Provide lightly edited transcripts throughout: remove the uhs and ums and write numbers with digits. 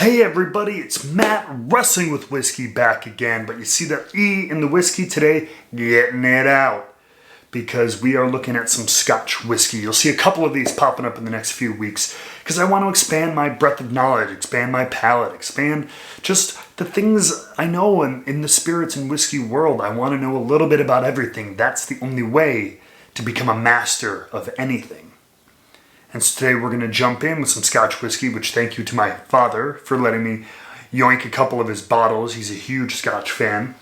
Hey everybody, it's Matt Wrestling with Whiskey back again, but you see that E in the whiskey today, getting it out, because we are looking at some Scotch whiskey. You'll see a couple of these popping up in the next few weeks, because I want to expand my breadth of knowledge, expand my palate, expand just the things I know in the spirits and whiskey world. I want to know a little bit about everything. That's the only way to become a master of anything. And so today we're going to jump in with some Scotch whiskey, which thank you to my father for letting me yoink a couple of his bottles. He's a huge Scotch fan.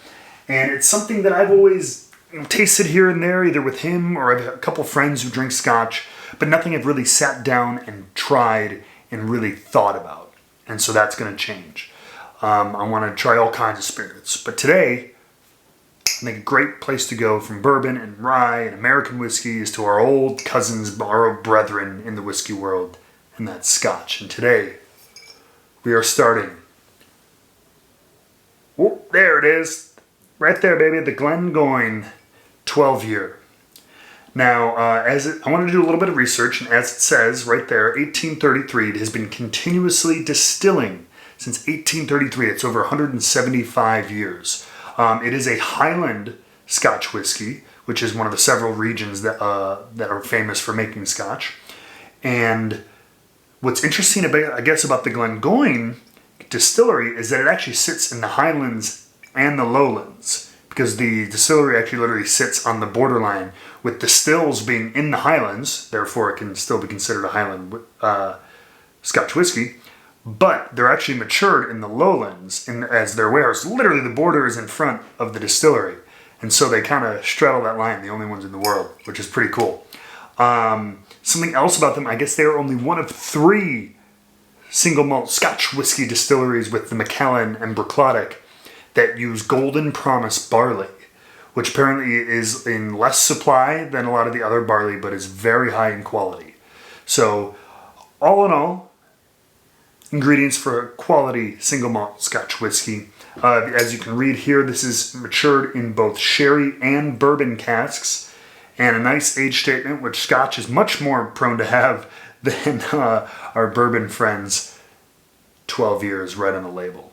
And it's something that I've always tasted here and there, either with him or I have a couple friends who drink Scotch, but nothing I've really sat down and tried and really thought about. And so that's going to change. I want to try all kinds of spirits. But today, I think a great place to go from bourbon and rye and American whiskey is to our old cousins, our old brethren in the whiskey world, and that's Scotch. And today, we are starting. Oh, there it is. Right there, baby. The Glengoyne 12-year. Now, I wanted to do a little bit of research, and as it says right there, 1833, it has been continuously distilling since 1833. It's over 175 years. It is a Highland Scotch whiskey, which is one of the several regions that are famous for making Scotch. And what's interesting about the Glengoyne distillery is that it actually sits in the Highlands and the Lowlands, because the distillery actually literally sits on the borderline, with the stills being in the Highlands. Therefore, it can still be considered a Highland Scotch whiskey. But they're actually matured in the Lowlands as their wares. Literally, the border is in front of the distillery. And so they kind of straddle that line, the only ones in the world, which is pretty cool. Something else about them, I guess they are only one of 3 single malt Scotch whiskey distilleries with the Macallan and Bruichladdich that use Golden Promise barley, which apparently is in less supply than a lot of the other barley, but is very high in quality. So, all in all, ingredients for a quality single malt Scotch whiskey. As you can read here, this is matured in both sherry and bourbon casks, and a nice age statement, which Scotch is much more prone to have than our bourbon friends. 12 years right on the label.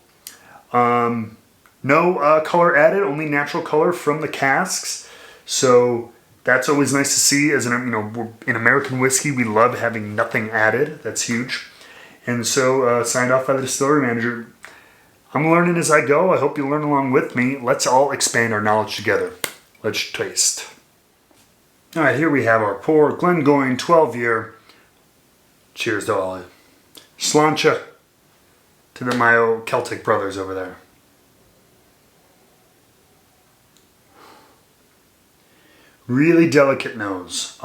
No color added, only natural color from the casks. So that's always nice to see. As in American whiskey, we love having nothing added. That's huge. And so, signed off by the distillery manager. I'm learning as I go. I hope you learn along with me. Let's all expand our knowledge together. Let's taste. All right, here we have our poor Glengoyne 12-year. Cheers to all. Sláinte to my old Celtic brothers over there. Really delicate nose.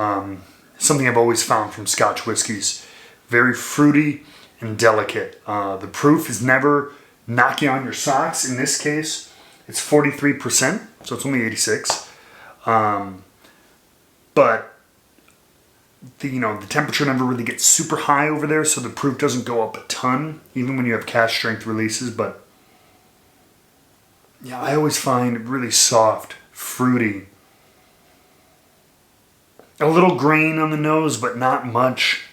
Something I've always found from Scotch whiskeys. Very fruity and delicate. The proof is never knocking on your socks. In this case, it's 43%, so it's only 86. But the temperature never really gets super high over there, so the proof doesn't go up a ton, even when you have cask strength releases. But yeah, I always find it really soft, fruity. A little grain on the nose, but not much.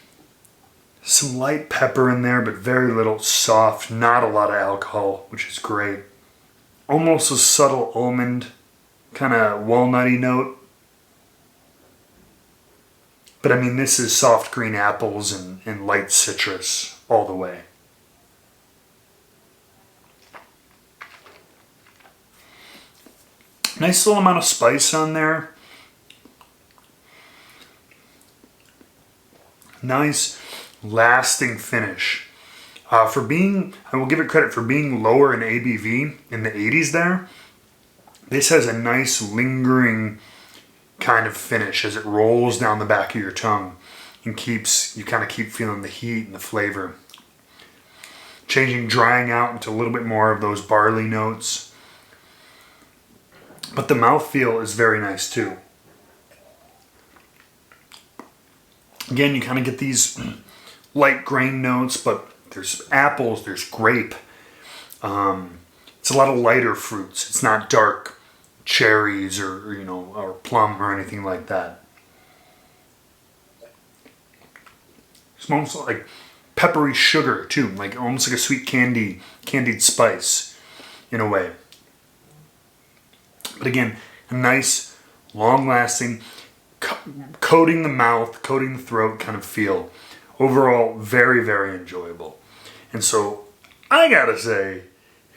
Some light pepper in there, but very little. Soft, not a lot of alcohol, which is great. Almost a subtle almond, kind of walnutty note. But I mean, this is soft green apples and light citrus all the way. Nice little amount of spice on there. Nice lasting finish. I will give it credit for being lower in ABV in the 80s there. This has a nice lingering kind of finish as it rolls down the back of your tongue and you kind of keep feeling the heat and the flavor. Drying out into a little bit more of those barley notes. But the mouthfeel is very nice too. Again, you kind of get these light grain notes, but there's apples, there's grape. It's a lot of lighter fruits. It's not dark cherries or plum or anything like that. It's almost like peppery sugar too, like almost like a sweet candied spice in a way. But again, a nice, long-lasting, coating the mouth, coating the throat kind of feel. Overall, very, very enjoyable. And so, I gotta say,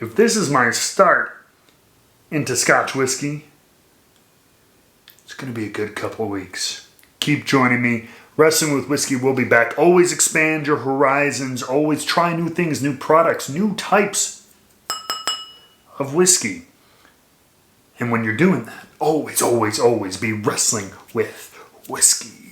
if this is my start into Scotch whiskey, it's gonna be a good couple of weeks. Keep joining me. Wrestling with Whiskey will be back. Always expand your horizons. Always try new things, new products, new types of whiskey. And when you're doing that, always, always, always be wrestling with whiskey.